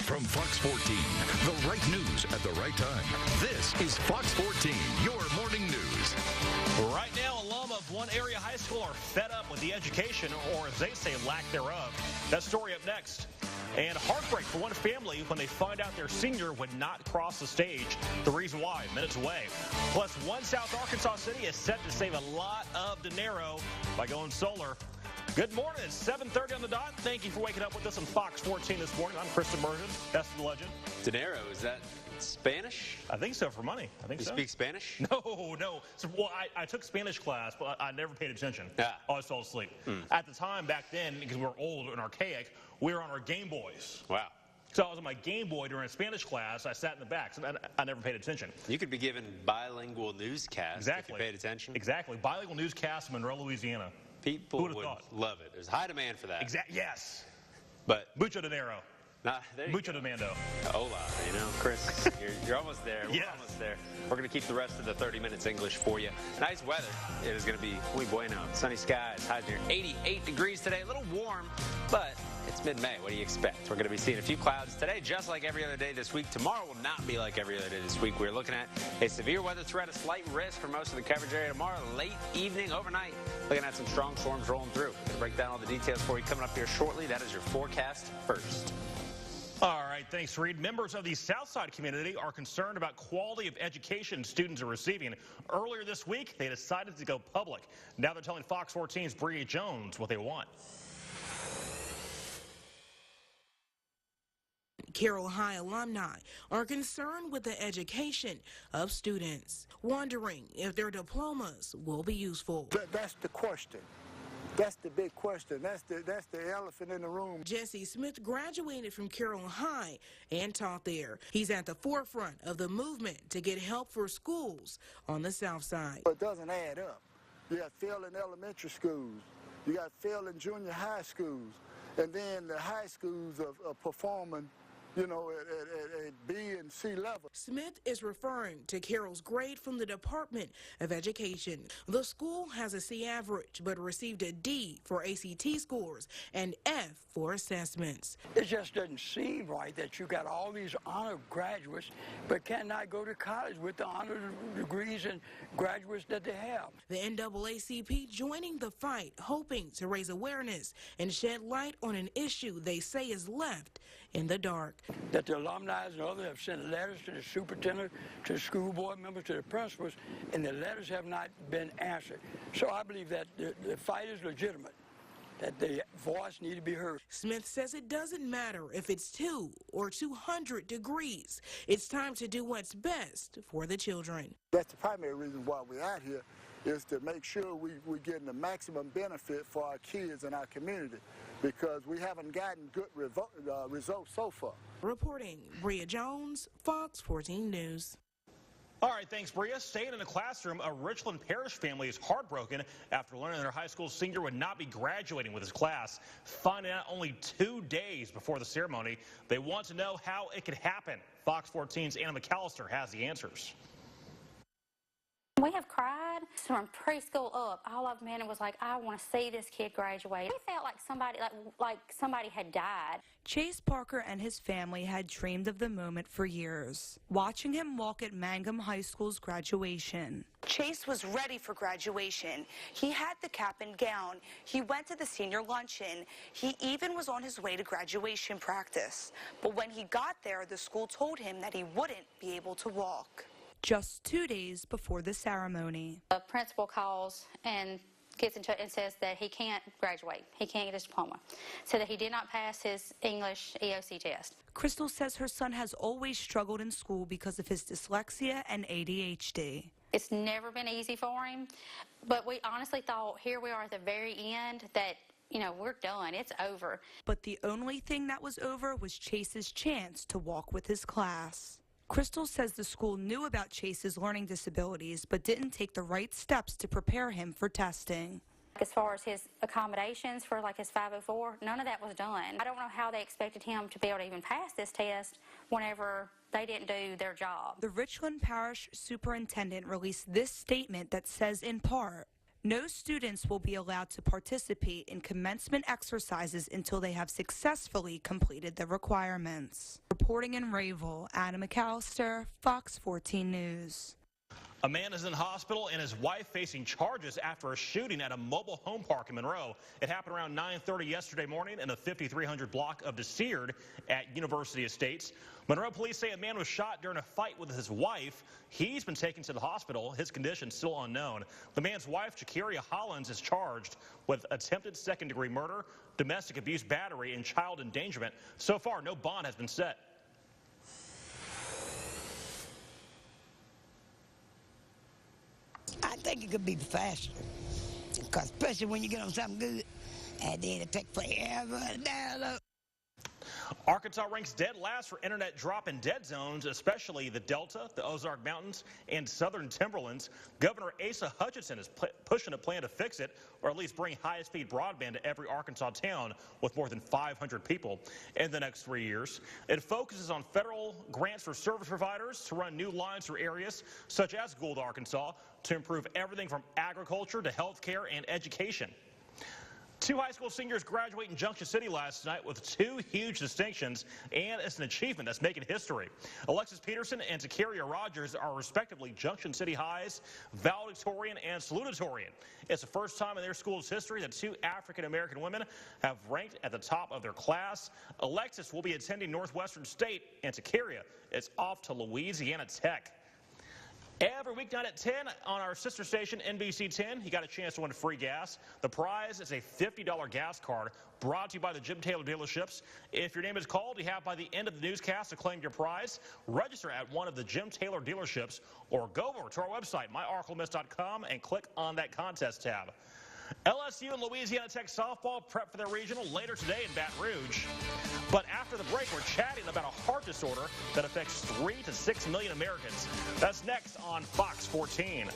From Fox 14, the right news at the right time. This is Fox 14, your morning news. Right now, alum of one area high school are fed up with the education, or as they say, lack thereof. That story up next. And heartbreak for one family when they find out their senior would not cross the stage. The reason why, minutes away. Plus, one South Arkansas city is set to save a lot of dinero by going solar. Good morning. It's 7:30 on the dot. Thank you for waking up with us on Fox 14 this morning. I'm Chris Immersion. That's the legend. Dinero, is that Spanish? I think so, for money. I think You so. speak Spanish? No. So, well, I took Spanish class, but I never paid attention. Yeah. I always fell asleep. At the time, back then, because we were old and archaic, we were on our Game Boys. Wow. So I was on my Game Boy during a Spanish class. I sat in the back, so I never paid attention. You could be given bilingual newscasts if you paid attention. Exactly. Bilingual newscast in Monroe, Louisiana. People would love it. There's high demand for that. Exactly. Yes. But Mucho dinero. there you Mucho go. demando. Hola, Chris, you're almost there. We're Yes. almost there. We're going to keep the rest of the 30 minutes English for you. Nice weather. It is going to be muy bueno. Sunny skies, highs near 88 degrees today. A little warm, but it's mid-May. What do you expect? We're going to be seeing a few clouds today, just like every other day this week. Tomorrow will not be like every other day this week. We're looking at a severe weather threat, a slight risk for most of the coverage area tomorrow, late evening, overnight. Looking at some strong storms rolling through. We're going to break down all the details for you coming up here shortly. That is your forecast first. All right, thanks, Reed. Members of the Southside community are concerned about quality of education students are receiving. Earlier this week, they decided to go public. Now they're telling Fox 14's Bria Jones what they want. Carroll High alumni are concerned with the education of students, wondering if their diplomas will be useful. That's the question. That's the big question. That's the elephant in the room. Jesse Smith graduated from Carroll High and taught there. He's at the forefront of the movement to get help for schools on the South Side. It doesn't add up. You got failing elementary schools. You got failing junior high schools. And then the high schools are performing, at B and C level. Smith is referring to Carroll's grade from the Department of Education. The school has a C average, but received a D for ACT scores and F for assessments. It just doesn't seem right that you got all these honor graduates, but cannot go to college with the honor degrees and graduates that they have. The NAACP joining the fight, hoping to raise awareness and shed light on an issue they say is left in the dark. That the alumni and others have sent letters to the superintendent, to the school board members, to the principals, and the letters have not been answered. So I believe that the fight is legitimate, that the voice needs to be heard. Smith says it doesn't matter if it's 2 or 200 degrees. It's time to do what's best for the children. That's the primary reason why we're out here, is to make sure we're getting the maximum benefit for our kids and our community, because we haven't gotten good results so far. Reporting, Bria Jones, Fox 14 News. All right, thanks, Bria. Staying in the classroom, a Richland Parish family is heartbroken after learning their high school senior would not be graduating with his class. Finding out only 2 days before the ceremony, they want to know how it could happen. Fox 14's Anna McAllister has the answers. We have cried from preschool up. All I've been was like, I want to see this kid graduate. It felt like somebody had died. Chase Parker and his family had dreamed of the moment for years, watching him walk at Mangum High School's graduation. Chase was ready for graduation. He had the cap and gown. He went to the senior luncheon. He even was on his way to graduation practice. But when he got there, the school told him that he wouldn't be able to walk. Just 2 days before the ceremony. The principal calls and gets in touch and says that he can't graduate. He can't get his diploma. So that he did not pass his English EOC test. Crystal says her son has always struggled in school because of his dyslexia and ADHD. It's never been easy for him, but we honestly thought here we are at the very end that, we're done. It's over. But the only thing that was over was Chase's chance to walk with his class. Crystal says the school knew about Chase's learning disabilities, but didn't take the right steps to prepare him for testing. As far as his accommodations for his 504, none of that was done. I don't know how they expected him to be able to even pass this test whenever they didn't do their job. The Richland Parish Superintendent released this statement that says, in part, No students will be allowed to participate in commencement exercises until they have successfully completed the requirements. Reporting in Rayville, Adam McAllister, Fox 14 News. A man is in hospital and his wife facing charges after a shooting at a mobile home park in Monroe. It happened around 9:30 yesterday morning in the 5300 block of DeSeard at University Estates. Monroe police say a man was shot during a fight with his wife. He's been taken to the hospital. His condition still unknown. The man's wife, Jacaria Hollins, is charged with attempted second-degree murder, domestic abuse, battery, and child endangerment. So far, no bond has been set. I think it could be faster, because especially when you get on something good, and then it takes forever to download. Arkansas ranks dead last for internet drop in dead zones, especially the Delta, the Ozark Mountains, and southern timberlands. Governor Asa Hutchinson is pushing a plan to fix it, or at least bring high-speed broadband to every Arkansas town with more than 500 people in the next 3 years. It focuses on federal grants for service providers to run new lines through areas such as Gould, Arkansas, to improve everything from agriculture to health care and education. 2 high school seniors graduate in Junction City last night with 2 huge distinctions, and it's an achievement that's making history. Alexis Peterson and Zacharia Rogers are respectively Junction City High's valedictorian and salutatorian. It's the first time in their school's history that 2 African-American women have ranked at the top of their class. Alexis will be attending Northwestern State, and Zacharia is off to Louisiana Tech. Every weeknight at 10 on our sister station, NBC 10, you got a chance to win free gas. The prize is a $50 gas card brought to you by the Jim Taylor dealerships. If your name is called, you have by the end of the newscast to claim your prize. Register at one of the Jim Taylor dealerships or go over to our website, myarklemiss.com, and click on that contest tab. LSU and Louisiana Tech softball prep for their regional later today in Baton Rouge. But after the break, we're chatting about a heart disorder that affects 3 to 6 million Americans. That's next on Fox 14.